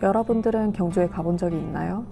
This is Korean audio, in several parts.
여러분들은 경주에 가본 적이 있나요?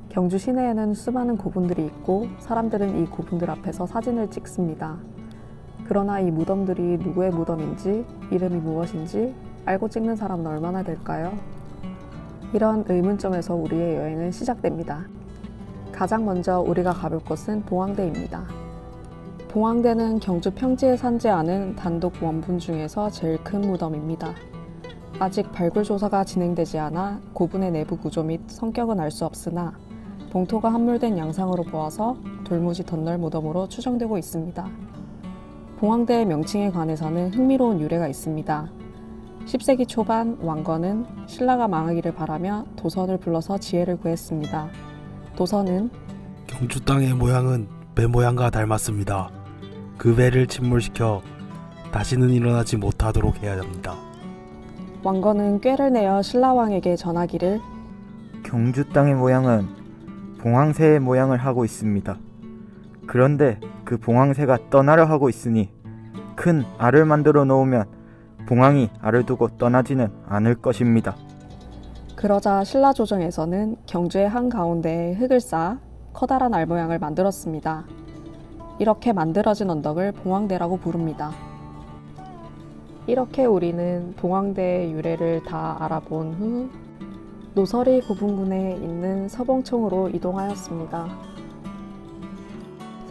경주 시내에는 수많은 고분들이 있고 사람들은 이 고분들 앞에서 사진을 찍습니다. 그러나 이 무덤들이 누구의 무덤인지, 이름이 무엇인지 알고 찍는 사람은 얼마나 될까요? 이런 의문점에서 우리의 여행은 시작됩니다. 가장 먼저 우리가 가볼 곳은 봉황대입니다. 봉황대는 경주 평지에 산지 않은 단독 원분 중에서 제일 큰 무덤입니다. 아직 발굴 조사가 진행되지 않아 고분의 내부 구조 및 성격은 알 수 없으나 봉토가 함몰된 양상으로 보아서 돌무지 덧널 무덤으로 추정되고 있습니다. 봉황대의 명칭에 관해서는 흥미로운 유래가 있습니다. 10세기 초반 왕건은 신라가 망하기를 바라며 도선을 불러서 지혜를 구했습니다. 도선은 경주 땅의 모양은 배 모양과 닮았습니다. 그 배를 침몰시켜 다시는 일어나지 못하도록 해야 합니다. 왕건은 꾀를 내어 신라왕에게 전하기를 경주 땅의 모양은 봉황새의 모양을 하고 있습니다. 그런데 그 봉황새가 떠나려 하고 있으니 큰 알을 만들어 놓으면 봉황이 알을 두고 떠나지는 않을 것입니다. 그러자 신라조정에서는 경주의 한가운데에 흙을 쌓아 커다란 알 모양을 만들었습니다. 이렇게 만들어진 언덕을 봉황대라고 부릅니다. 이렇게 우리는 봉황대의 유래를 다 알아본 후 노설이 고분군에 있는 서봉총으로 이동하였습니다.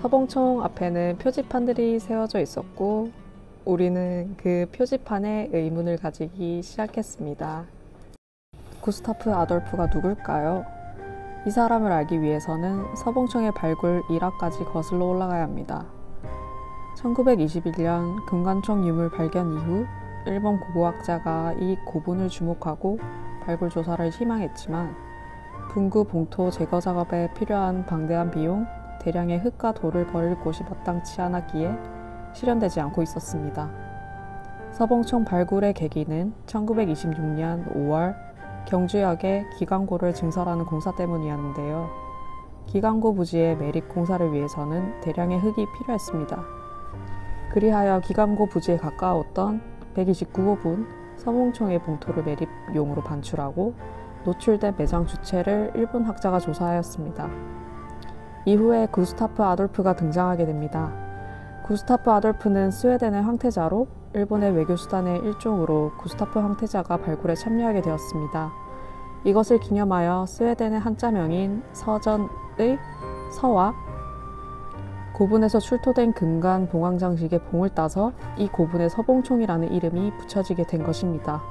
서봉총 앞에는 표지판들이 세워져 있었고 우리는 그 표지판에 의문을 가지기 시작했습니다. 구스타프 아돌프가 누굴까요? 이 사람을 알기 위해서는 서봉총의 발굴 일화까지 거슬러 올라가야 합니다. 1921년 금관총 유물 발견 이후 일본 고고학자가 이 고분을 주목하고 발굴 조사를 희망했지만 분구 봉토 제거 작업에 필요한 방대한 비용, 대량의 흙과 돌을 버릴 곳이 마땅치 않았기에 실현되지 않고 있었습니다. 서봉총 발굴의 계기는 1926년 5월 경주역에 기강고를 증설하는 공사 때문이었는데요. 기강고 부지의 매립 공사를 위해서는 대량의 흙이 필요했습니다. 그리하여 기강고 부지에 가까웠던 129호분 서봉총의 봉토를 매립용으로 반출하고 노출된 매장 주체를 일본 학자가 조사하였습니다. 이후에 구스타프 아돌프가 등장하게 됩니다. 구스타프 아돌프는 스웨덴의 황태자로 일본의 외교수단의 일종으로 구스타프 황태자가 발굴에 참여하게 되었습니다. 이것을 기념하여 스웨덴의 한자명인 서전의 서와 고분에서 출토된 금관 봉황 장식의 봉을 따서 이 고분에 서봉총이라는 이름이 붙여지게 된 것입니다.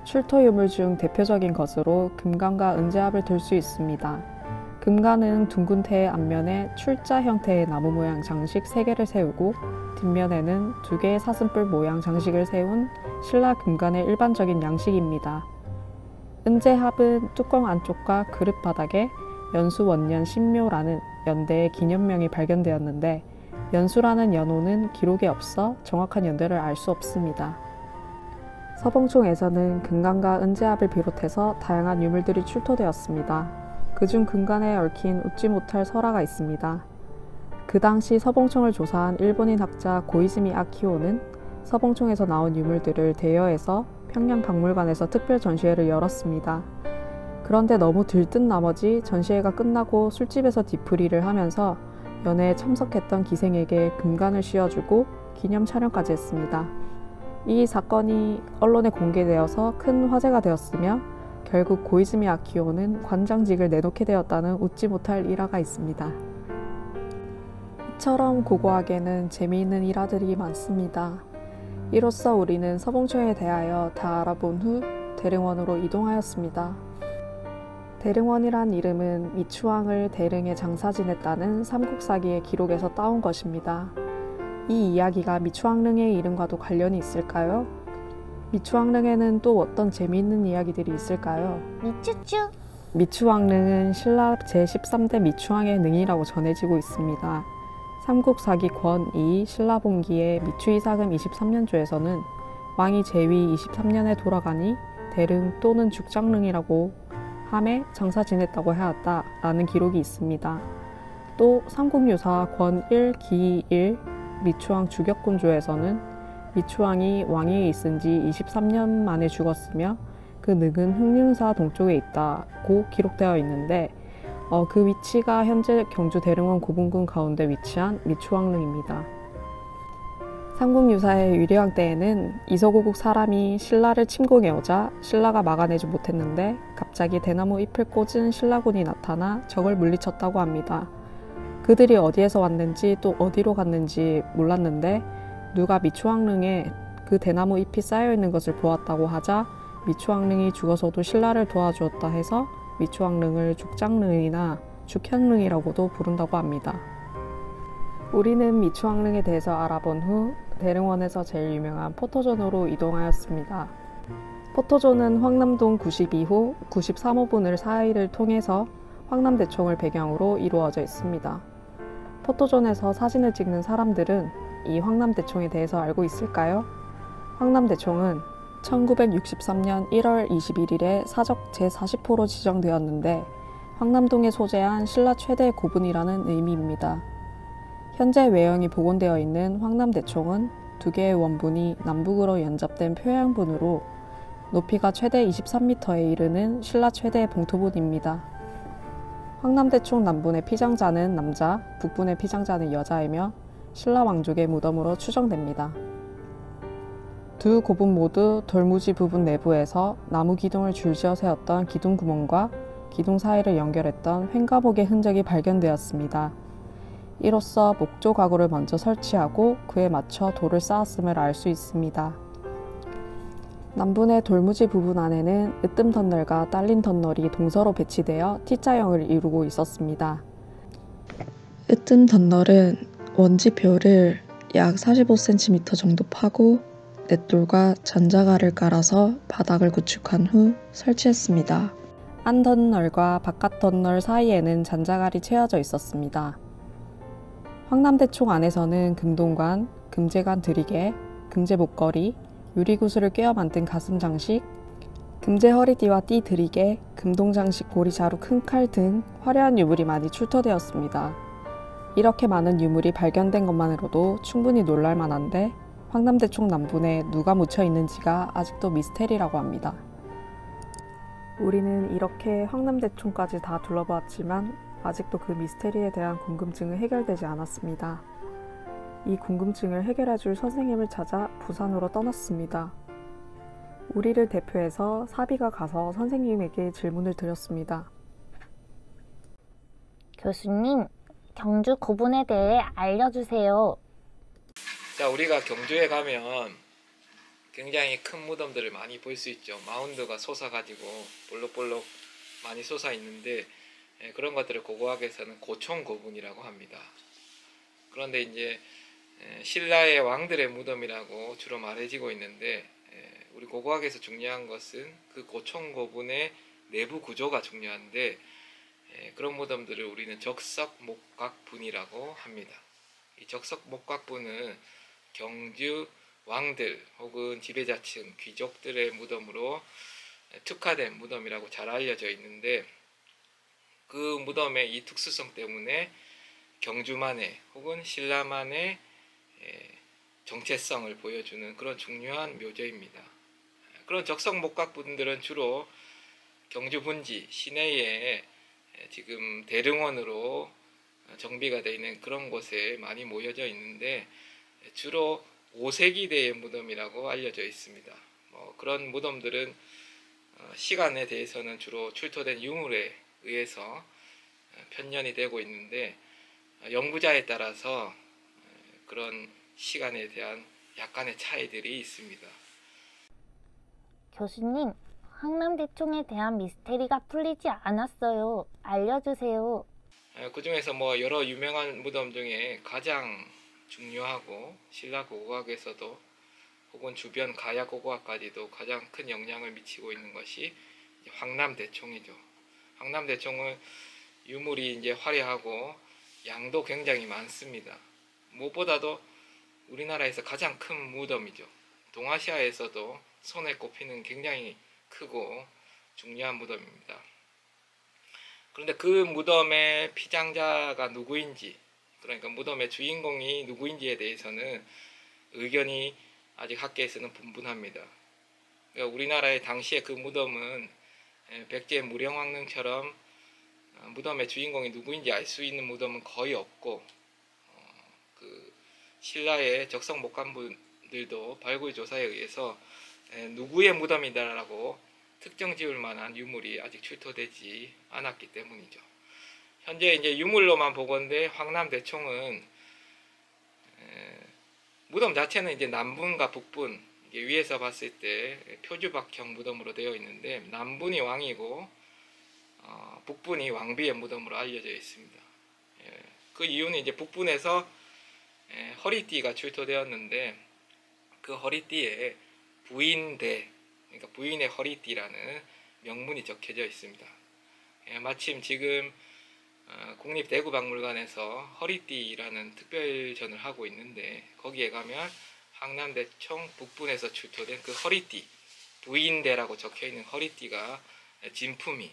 출토 유물 중 대표적인 것으로 금관과 은제합을 들 수 있습니다. 금관은 둥근 태의 앞면에 출자 형태의 나무 모양 장식 3개를 세우고 뒷면에는 2개의 사슴뿔 모양 장식을 세운 신라 금관의 일반적인 양식입니다. 은제합은 뚜껑 안쪽과 그릇 바닥에 연수원년 신묘라는 연대의 기념명이 발견되었는데 연수라는 연호는 기록에 없어 정확한 연대를 알 수 없습니다. 서봉총에서는 금관과 은제합을 비롯해서 다양한 유물들이 출토되었습니다. 그중 금관에 얽힌 웃지 못할 설화가 있습니다. 그 당시 서봉총을 조사한 일본인 학자 고이즈미 아키오는 서봉총에서 나온 유물들을 대여해서 평양박물관에서 특별 전시회를 열었습니다. 그런데 너무 들뜬 나머지 전시회가 끝나고 술집에서 뒤풀이를 하면서 연회에 참석했던 기생에게 금관을 씌워주고 기념 촬영까지 했습니다. 이 사건이 언론에 공개되어서 큰 화제가 되었으며 결국 고이즈미 아키오는 관장직을 내놓게 되었다는 웃지 못할 일화가 있습니다. 이처럼 고고학에는 재미있는 일화들이 많습니다. 이로써 우리는 서봉총에 대하여 다 알아본 후 대릉원으로 이동하였습니다. 대릉원이란 이름은 미추왕을 대릉에 장사 지냈다는 삼국사기의 기록에서 따온 것입니다. 이 이야기가 미추왕릉의 이름과도 관련이 있을까요? 미추왕릉에는 또 어떤 재미있는 이야기들이 있을까요? 미추추! 미추왕릉은 신라 제13대 미추왕의 능이라고 전해지고 있습니다. 삼국사기 권2 신라봉기의 미추이사금 23년조에서는 왕이 제위 23년에 돌아가니 대릉 또는 죽장릉이라고 함에 장사 지냈다고 하였다라는 기록이 있습니다. 또 삼국유사 권1 기1 미추왕 주격군조에서는 미추왕이 왕위에 있은 지 23년 만에 죽었으며 그 능은 흑륜사 동쪽에 있다고 기록되어 있는데 그 위치가 현재 경주 대릉원 고분군 가운데 위치한 미추왕릉입니다. 삼국유사의 위리왕 때에는 이서고국 사람이 신라를 침공해오자 신라가 막아내지 못했는데 갑자기 대나무 잎을 꽂은 신라군이 나타나 적을 물리쳤다고 합니다. 그들이 어디에서 왔는지 또 어디로 갔는지 몰랐는데 누가 미추왕릉에 그 대나무 잎이 쌓여있는 것을 보았다고 하자 미추왕릉이 죽어서도 신라를 도와주었다 해서 미추왕릉을 죽장릉이나 죽현릉이라고도 부른다고 합니다. 우리는 미추왕릉에 대해서 알아본 후 대릉원에서 제일 유명한 포토존으로 이동하였습니다. 포토존은 황남동 92호, 93호분을 사이를 통해서 황남대총을 배경으로 이루어져 있습니다. 포토존에서 사진을 찍는 사람들은 이 황남대총에 대해서 알고 있을까요? 황남대총은 1963년 1월 21일에 사적 제40호로 지정되었는데 황남동에 소재한 신라 최대 고분이라는 의미입니다. 현재 외형이 복원되어 있는 황남대총은 두 개의 원분이 남북으로 연접된 표양분으로 높이가 최대 23m에 이르는 신라 최대 봉토분입니다. 황남대총 남분의 피장자는 남자, 북분의 피장자는 여자이며 신라 왕족의 무덤으로 추정됩니다. 두 고분 모두 돌무지 부분 내부에서 나무 기둥을 줄지어 세웠던 기둥구멍과 기둥 사이를 연결했던 횡가목의 흔적이 발견되었습니다. 이로써 목조 가구를 먼저 설치하고 그에 맞춰 돌을 쌓았음을 알 수 있습니다. 남분의 돌무지 부분 안에는 으뜸 덧널과 딸린 덧널이 동서로 배치되어 T자형을 이루고 있었습니다. 으뜸 덧널은 원지표를 약 45cm 정도 파고 넷돌과 잔자갈을 깔아서 바닥을 구축한 후 설치했습니다. 안 덧널과 바깥 덧널 사이에는 잔자갈이 채워져 있었습니다. 황남대총 안에서는 금동관, 금제관 드리개, 금제 목걸이, 유리구슬을 꿰어 만든 가슴 장식, 금제 허리띠와 띠 드리개, 금동장식 고리자루 큰 칼 등 화려한 유물이 많이 출토되었습니다. 이렇게 많은 유물이 발견된 것만으로도 충분히 놀랄만한데 황남대총 남분에 누가 묻혀 있는지가 아직도 미스테리라고 합니다. 우리는 이렇게 황남대총까지 다 둘러보았지만 아직도 그 미스테리에 대한 궁금증은 해결되지 않았습니다. 이 궁금증을 해결해줄 선생님을 찾아 부산으로 떠났습니다. 우리를 대표해서 사비가 가서 선생님에게 질문을 드렸습니다. 교수님, 경주 고분에 대해 알려주세요. 자, 우리가 경주에 가면 굉장히 큰 무덤들을 많이 볼 수 있죠. 마운드가 솟아가지고 볼록볼록 많이 솟아 있는데 그런 것들을 고고학에서는 고총고분이라고 합니다. 그런데 이제 신라의 왕들의 무덤이라고 주로 말해지고 있는데 우리 고고학에서 중요한 것은 그 고총고분의 내부 구조가 중요한데 그런 무덤들을 우리는 적석목각분이라고 합니다. 이 적석목각분은 경주 왕들 혹은 지배자층 귀족들의 무덤으로 특화된 무덤이라고 잘 알려져 있는데 그 무덤의 이 특수성 때문에 경주만의 혹은 신라만의 정체성을 보여주는 그런 중요한 묘저입니다. 그런 적석목각분들은 주로 경주 분지 시내에 지금 대릉원으로 정비가 되어 있는 그런 곳에 많이 모여져 있는데 주로 5세기대의 무덤이라고 알려져 있습니다. 그런 무덤들은 시간에 대해서는 주로 출토된 유물에 의해서 편년이 되고 있는데 연구자에 따라서 그런 시간에 대한 약간의 차이들이 있습니다. 교수님, 황남대총에 대한 미스테리가 풀리지 않았어요. 알려주세요. 그 중에서 여러 유명한 무덤 중에 가장 중요하고 신라 고고학에서도 혹은 주변 가야 고고학까지도 가장 큰 영향을 미치고 있는 것이 황남대총이죠. 황남대총은 유물이 이제 화려하고 양도 굉장히 많습니다. 무엇보다도 우리나라에서 가장 큰 무덤이죠. 동아시아에서도 손에 꼽히는 굉장히 크고 중요한 무덤입니다. 그런데 그 무덤의 피장자가 누구인지, 그러니까 무덤의 주인공이 누구인지에 대해서는 의견이 아직 학계에서는 분분합니다. 그러니까 우리나라의 당시에 그 무덤은 백제 무령왕릉처럼 무덤의 주인공이 누구인지 알 수 있는 무덤은 거의 없고, 그 신라의 적성 목감분들도 발굴 조사에 의해서 누구의 무덤이다라고 특정 지을 만한 유물이 아직 출토되지 않았기 때문이죠. 현재 이제 유물로만 보건대 황남대총은 무덤 자체는 이제 남분과 북분, 이게 위에서 봤을 때 표주박형 무덤으로 되어 있는데, 남분이 왕이고 북분이 왕비의 무덤으로 알려져 있습니다. 그 이유는 이제 북분에서 허리띠가 출토되었는데, 그 허리띠에 부인대, 그러니까 부인의 허리띠라는 명문이 적혀져 있습니다. 마침 지금 국립대구박물관에서 허리띠라는 특별전을 하고 있는데, 거기에 가면 황남대총 북분에서 출토된 그 허리띠, 부인대라고 적혀있는 허리띠가 진품이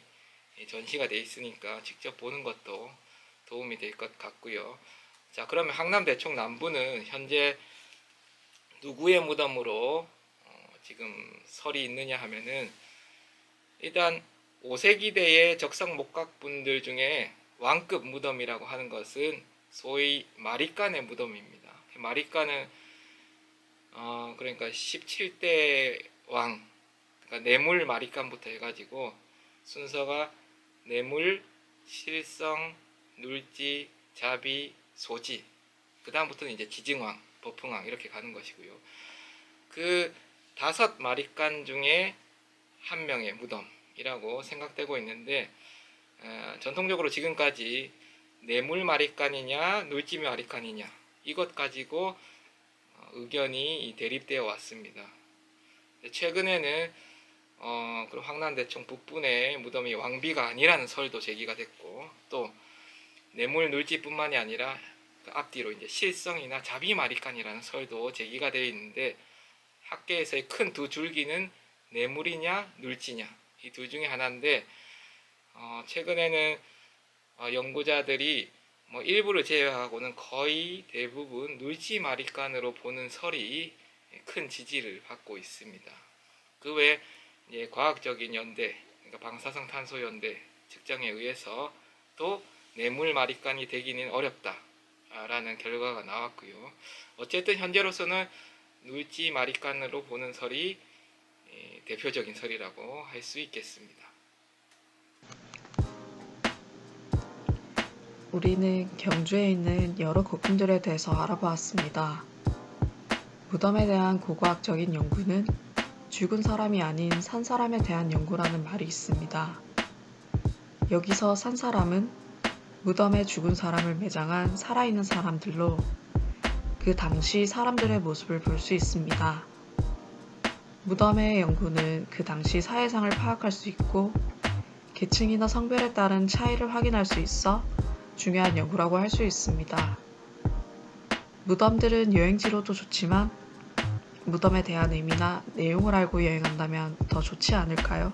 전시가 되어 있으니까 직접 보는 것도 도움이 될 것 같고요. 자, 그러면 황남대총 남부는 현재 누구의 무덤으로 지금 설이 있느냐 하면은, 일단 5세기대의 적성 목각분들 중에 왕급 무덤이라고 하는 것은 소위 마리깐의 무덤입니다. 마리깐은 그러니까 17대 왕, 그러니까 뇌물 마리깐부터 해가지고 순서가 뇌물, 실성, 눌지, 자비, 소지, 그 다음부터는 이제 지증왕, 버풍왕 이렇게 가는 것이고요. 그 5마리깐 중에 한 명의 무덤이라고 생각되고 있는데, 전통적으로 지금까지 뇌물 마리깐이냐 눌지 마리깐이냐 이것 가지고 의견이 대립되어 왔습니다. 최근에는 그럼 황남대총 북분의 무덤이 왕비가 아니라는 설도 제기가 됐고, 또 뇌물 눌지뿐만이 아니라 그 앞뒤로 이제 실성이나 자비 마리칸이라는 설도 제기가 되어 있는데, 학계에서의 큰 두 줄기는 뇌물이냐 눌지냐 이 둘 중에 하나인데, 최근에는 연구자들이 뭐 일부를 제외하고는 거의 대부분 눌지 마리칸으로 보는 설이 큰 지지를 받고 있습니다. 그 외에 이제 과학적인 연대, 그러니까 방사성 탄소 연대 측정에 의해서 또 뇌물 마리칸이 되기는 어렵다라는 결과가 나왔고요. 어쨌든 현재로서는 눌지 마리칸으로 보는 설이 대표적인 설이라고 할 수 있겠습니다. 우리는 경주에 있는 여러 고품들에 대해서 알아보았습니다. 무덤에 대한 고고학적인 연구는 죽은 사람이 아닌 산 사람에 대한 연구라는 말이 있습니다. 여기서 산 사람은 무덤에 죽은 사람을 매장한 살아있는 사람들로 그 당시 사람들의 모습을 볼 수 있습니다. 무덤의 연구는 그 당시 사회상을 파악할 수 있고 계층이나 성별에 따른 차이를 확인할 수 있어 중요한 연구라고 할 수 있습니다. 무덤들은 여행지로도 좋지만 무덤에 대한 의미나 내용을 알고 여행한다면 더 좋지 않을까요?